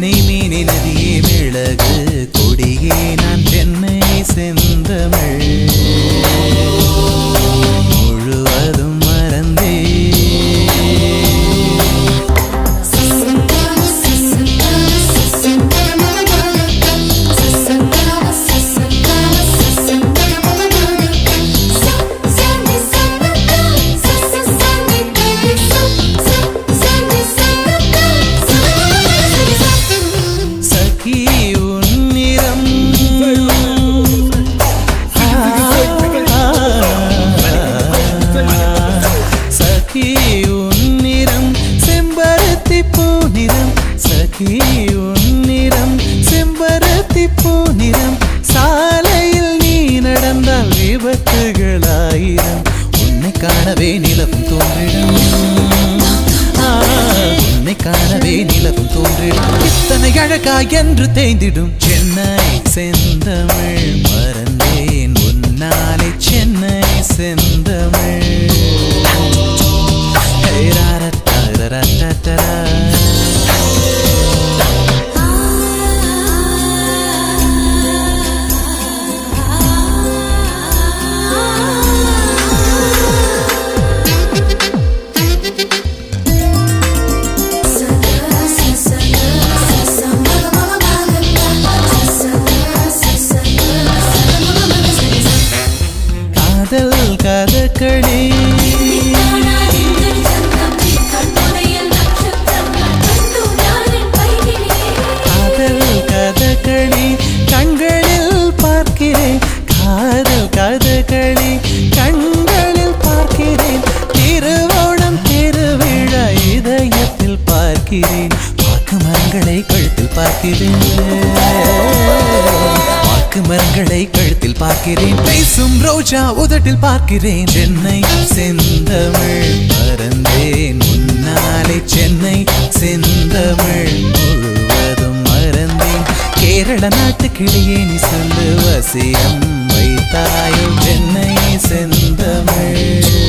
தேனை மீனி நதியே மிளகு கொடியே நான் சென்னை செந்தமிழ் முழுவதும் மறந்தே உன்னிறம் செம்பருத்தி பூநிறம் சாலையில் நீ நடந்தால் விபத்துகளாயிரம் உன்னை காணவே நிலவும் தோன்றிடும் உன்னை காணவே நிலவும் தோன்றிடும் இத்தனை அழகா என்று தேய்ந்திடும் சென்னை செந்தமிழ் மறந்தேன் உன்னாலே சென்னை செந்தமிழ் கதகளி கதகளி கண்களில் பார்க்கிறேன் காதல் கதகளி கண்களில் பார்க்கிறேன் திருவோணம் திருவிழா இதயத்தில் பார்க்கிறேன் வாக்கு மரங்களை கழுத்தில் பார்க்கிறேன் மரங்களை கழுத்தில் பார்க்கிறேன் பேசும் ரோஜா உதட்டில் பார்க்கிறேன் சென்னை செந்தமிழ் மறந்தேன் முன்னாலே சென்னை செந்தமிழ் முழுவதும் மறந்தேன் கேரள நாட்டு கிளியே நீ சொல்லு வசியம் வைத்தாயோ சென்னை செந்தமிழ்